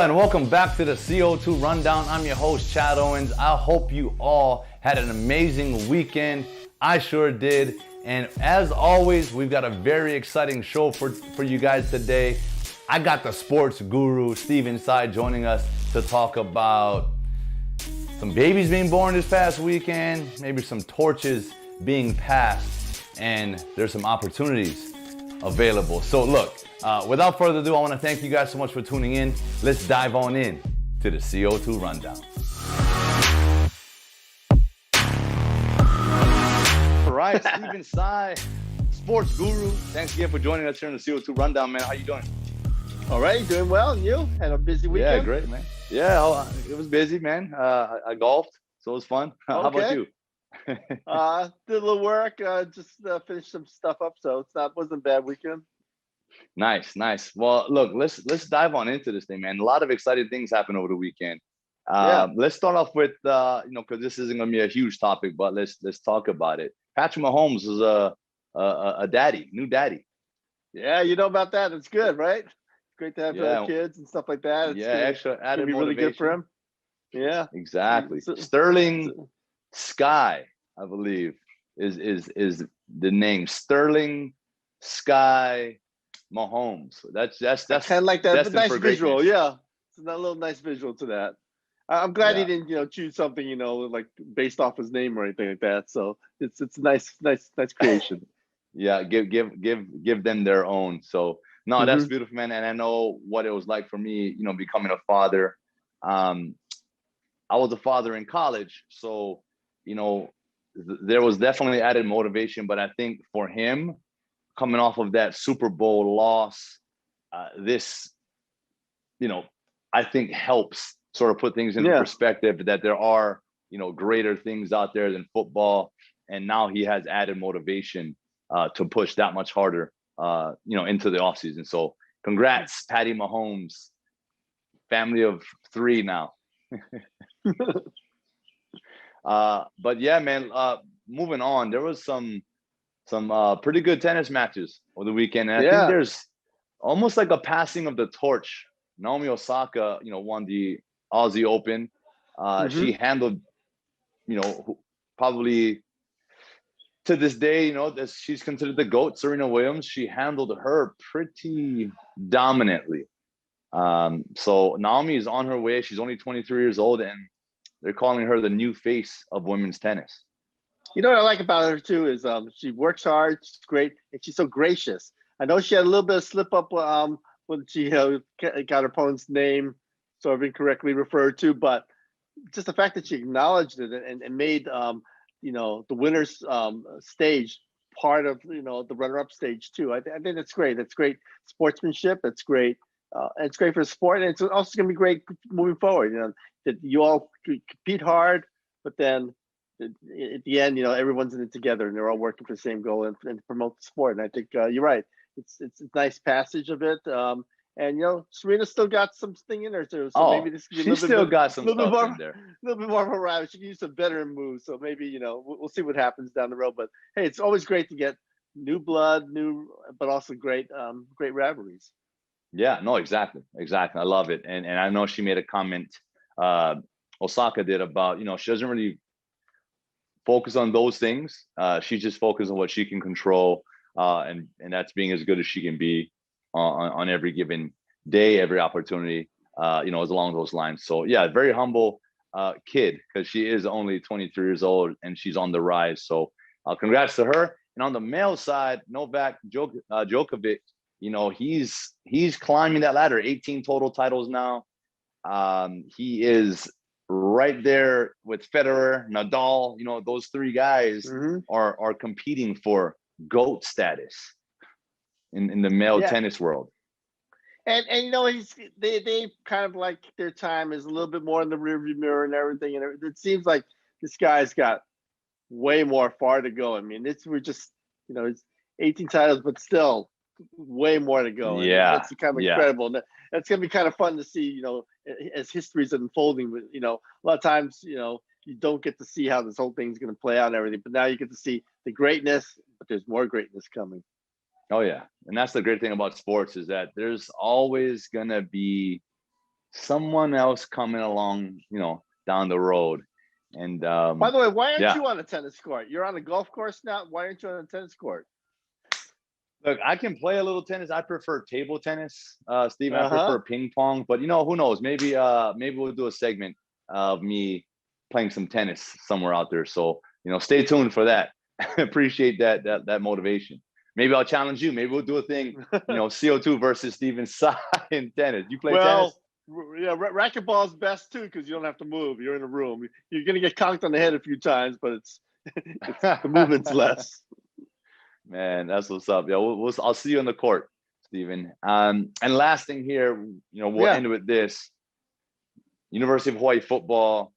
and welcome back to the CO2 Rundown. I'm your host, Chad Owens. I hope you all had an amazing weekend. I sure did. And as always, we've got a very exciting show for you guys today. I got the sports guru, Stephen Tsai, joining us to talk about some babies being born this past weekend, maybe some torches being passed, and there's some opportunities available. So look, without further ado, I want to thank you guys so much for tuning in. Let's dive on in to the CO2 Rundown. All right, Stephen Tsai, sports guru. Thanks again for joining us here in the CO2 Rundown, man. How you doing? All right, doing well. And you? Had a busy weekend? Yeah, great, man. Yeah, it was busy, man. I golfed, so it was fun. How about you? Did a little work. Just finished some stuff up, so wasn't a bad weekend. Nice. Well, look, let's dive on into this thing, man. A lot of exciting things happened over the weekend. Let's start off with because this isn't gonna be a huge topic, but let's talk about it. Patrick Mahomes is a daddy, new daddy. Yeah, you know about that. It's good, right? It's great to have kids and stuff like that. It's extra added be motivation. Really good for him. Yeah, exactly. Sterling Sky, I believe, is the name. Sterling Sky Mahomes. That's kind of like that. Nice visual, yeah. It's a little nice visual to that. I'm glad he didn't, choose something, like based off his name or anything like that. So it's a nice creation. Yeah, give them their own. So no, that's beautiful, man. And I know what it was like for me, becoming a father. I was a father in college, so there was definitely added motivation. But I think for him, coming off of that Super Bowl loss, this, I think helps sort of put things into perspective that there are, greater things out there than football. And now he has added motivation to push that much harder, into the offseason. So congrats, Patty Mahomes, family of 3 now. But yeah, man, moving on, there was some pretty good tennis matches over the weekend. And I think there's almost like a passing of the torch. Naomi Osaka, won the Aussie Open. She handled, probably to this day, that she's considered the GOAT, Serena Williams. She handled her pretty dominantly. So Naomi is on her way. She's only 23 years old, and they're calling her the new face of women's tennis. You know what I like about her too is she works hard, she's great, and she's so gracious. I know she had a little bit of slip up when she got her opponent's name sort of incorrectly referred to, but just the fact that she acknowledged it and made the winner's stage part of the runner-up stage too. I think that's great. That's great sportsmanship. That's great. And it's great for the sport, and it's also going to be great moving forward. That you all compete hard, but then at the end, everyone's in it together, and they're all working for the same goal and promote the sport. And I think you're right. It's a nice passage of it. And Serena still got something in her too. So maybe this could be she still got some stuff in there. A little bit more of a rival. She can use some veteran moves. So maybe we'll see what happens down the road. But hey, it's always great to get new blood, but also great rivalries. Yeah, no, exactly. I love it. And I know she made a comment, Osaka did, about, she doesn't really focus on those things. She just focuses on what she can control, and that's being as good as she can be on every given day, every opportunity, as along those lines. So yeah, very humble kid, because she is only 23 years old and she's on the rise. So congrats to her. And on the male side, Novak Djokovic, he's climbing that ladder. 18 total titles now. He is right there with Federer, Nadal. Those 3 guys are competing for GOAT status in the male tennis world. And they kind of like their time is a little bit more in the rearview mirror and everything. And it seems like this guy's got way more far to go. I mean, we're just it's 18 titles, but still way more to go. And that's kind of incredible. And that's gonna be kind of fun to see. As history's unfolding. A lot of times, you don't get to see how this whole thing's gonna play out and everything. But now you get to see the greatness. But there's more greatness coming. Oh yeah, and that's the great thing about sports, is that there's always gonna be someone else coming along, down the road. And by the way, why aren't you on a tennis court? You're on a golf course now. Why aren't you on a tennis court? Look, I can play a little tennis. I prefer table tennis, Steven. I prefer ping pong, but who knows? Maybe we'll do a segment of me playing some tennis somewhere out there. So, stay tuned for that. Appreciate that motivation. Maybe I'll challenge you. Maybe we'll do a thing, CO2 versus Stephen Tsai in tennis. You play tennis? Yeah, racquetball is best too because you don't have to move. You're in a room. You're gonna get conked on the head a few times, but it's the movement's less. Man, that's what's up. Yeah, I'll see you on the court, Stephen. And last thing here, we'll end with this. University of Hawaii football,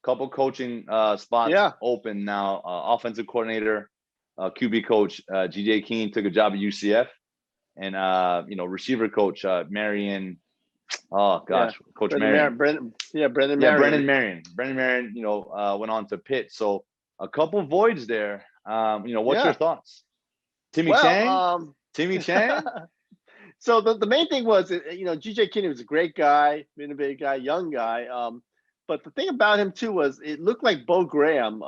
couple coaching spots open now. Offensive coordinator, QB coach G.J. Keene took a job at UCF, and receiver coach Marion. Oh gosh, Coach Marion. Brendan Marion. Brendan Marion. Brendan Marion, went on to Pitt. So a couple voids there. What's your thoughts? Timmy Chang? So the main thing was, G.J. Keene was a great guy, innovative guy, young guy. But the thing about him too was it looked like Bo Graham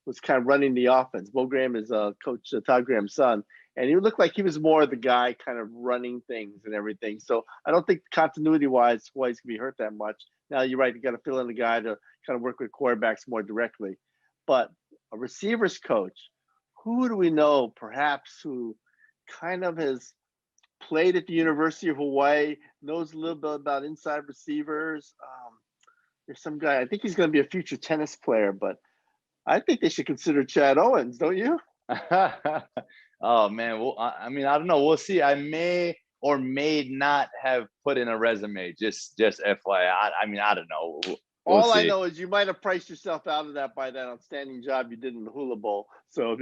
was kind of running the offense. Bo Graham is Coach Todd Graham's son. And he looked like he was more the guy kind of running things and everything. So I don't think continuity-wise, Hawaii's going to be hurt that much. Now, you're right. You got to fill in the guy to kind of work with quarterbacks more directly. But a receivers coach, who do we know perhaps who kind of has played at the University of Hawaii, knows a little bit about inside receivers? There's some guy, I think he's going to be a future tennis player, but I think they should consider Chad Owens, don't you? Oh man, well, I don't know. We'll see. I may or may not have put in a resume. Just FYI. I don't know. All I know is you might have priced yourself out of that by that outstanding job you did in the Hula Bowl. So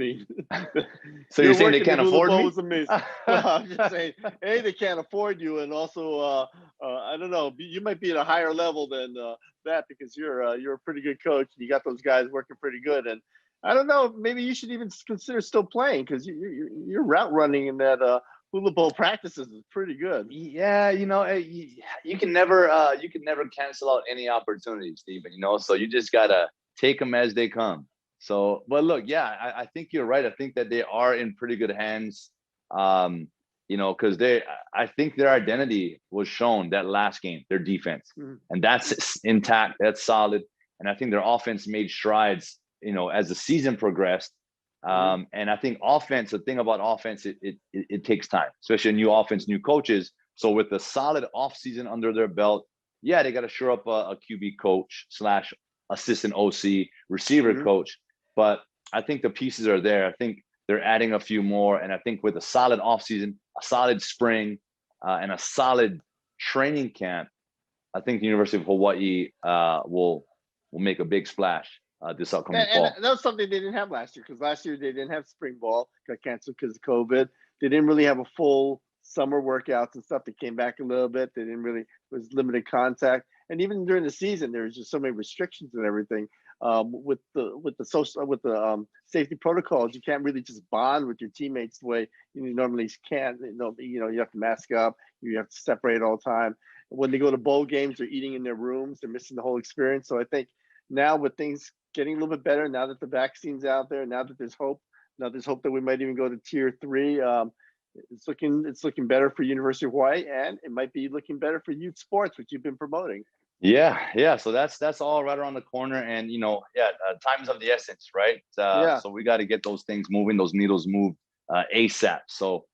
so you're saying they can't afford me? Was amazing. Well, I'm just saying, A, they can't afford you, and also, I don't know, you might be at a higher level than that because you're a pretty good coach. And you got those guys working pretty good, and I don't know, maybe you should even consider still playing because your route running in that Hula Bowl practices is pretty good. Yeah, you can never cancel out any opportunities, Stephen. So you just gotta take them as they come. So, but look, I think you're right. I think that they are in pretty good hands. Because I think their identity was shown that last game, their defense, and that's intact, that's solid, and I think their offense made strides. As the season progressed, and I think offense. The thing about offense, it takes time, especially a new offense, new coaches. So with a solid offseason under their belt, they got to shore up a QB coach / assistant OC receiver coach. But I think the pieces are there. I think they're adding a few more, and I think with a solid offseason, a solid spring, and a solid training camp, I think the University of Hawaii will make a big splash. This upcoming fall. And that was something they didn't have last year because last year they didn't have spring ball, got canceled because of COVID. They didn't really have a full summer workouts and stuff. They came back a little bit. They didn't really, it was limited contact. And even during the season, there was just so many restrictions and everything. With the safety protocols, you can't really just bond with your teammates the way you normally can. You have to mask up. You have to separate all the time. When they go to bowl games, they're eating in their rooms. They're missing the whole experience. So I think now with things getting a little bit better, now that the vaccine's out there, now that there's hope that we might even go to tier 3. It's looking better for University of Hawaii, and it might be looking better for youth sports, which you've been promoting. Yeah. So that's all right around the corner, and time's of the essence, right? So we got to get those things moving, those needles moved ASAP. So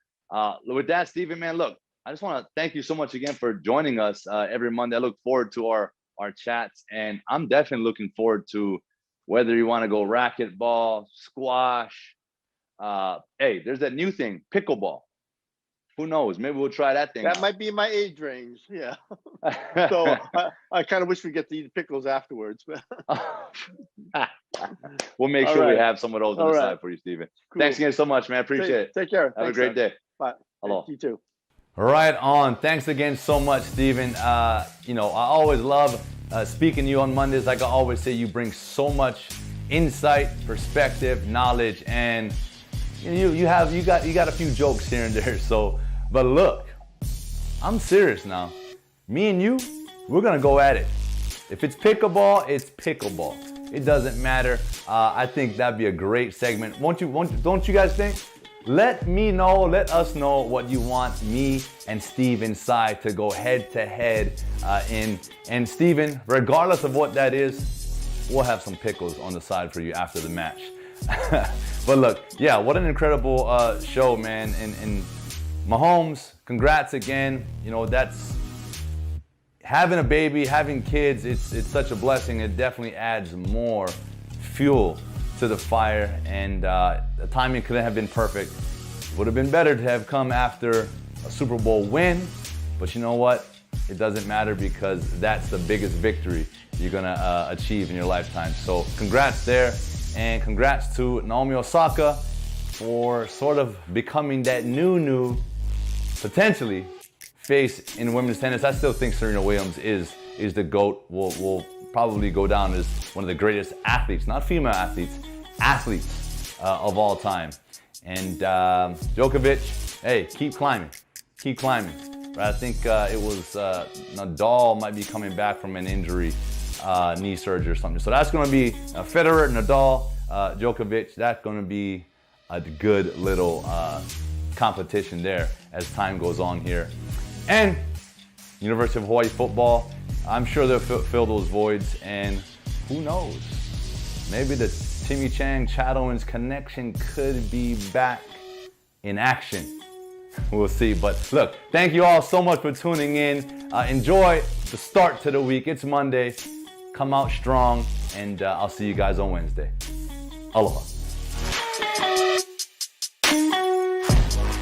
with that, Stephen, man, look, I just want to thank you so much again for joining us every Monday. I look forward to our chats, and I'm definitely looking forward to whether you want to go racquetball, squash. Hey, there's that new thing, pickleball. Who knows? Maybe we'll try that thing. That might be my age range. Yeah. So I kind of wish we get to eat pickles afterwards. We'll make sure we have some of those on the side for you, Stephen. Cool. Thanks again so much, man. Appreciate it. Take care. Have a great day. Bye. Hello. You too. Right on. Thanks again so much, Stephen. I always love speaking to you on Mondays. Like I always say, you bring so much insight, perspective, knowledge, and you got a few jokes here and there. So, but look, I'm serious now. Me and you, we're gonna go at it. If it's pickleball, it's pickleball. It doesn't matter. I think that'd be a great segment. Don't you guys think? Let me know, let us know what you want me and Stephen Tsai to go head to head in. And Stephen, regardless of what that is, we'll have some pickles on the side for you after the match. But look, yeah, what an incredible show, man. And Mahomes, congrats again. You know, that's having a baby, having kids, it's such a blessing. It definitely adds more fuel to the fire, and the timing couldn't have been perfect. It would have been better to have come after a Super Bowl win, but you know what? It doesn't matter because that's the biggest victory you're gonna achieve in your lifetime. So congrats there, and congrats to Naomi Osaka for sort of becoming that new, potentially, face in women's tennis. I still think Serena Williams is the GOAT. Will probably go down as one of the greatest athletes, not female athletes, of all time. And Djokovic, hey, keep climbing. Right? I think it was Nadal might be coming back from an injury, knee surgery or something. So that's going to be Federer, Nadal, Djokovic. That's going to be a good little competition there as time goes on here. And University of Hawaii football, I'm sure they'll fill those voids, and who knows? Maybe the Timmy Chang, Chad Owens connection could be back in action. We'll see. But look, thank you all so much for tuning in. Enjoy the start to the week. It's Monday. Come out strong, and I'll see you guys on Wednesday. Aloha.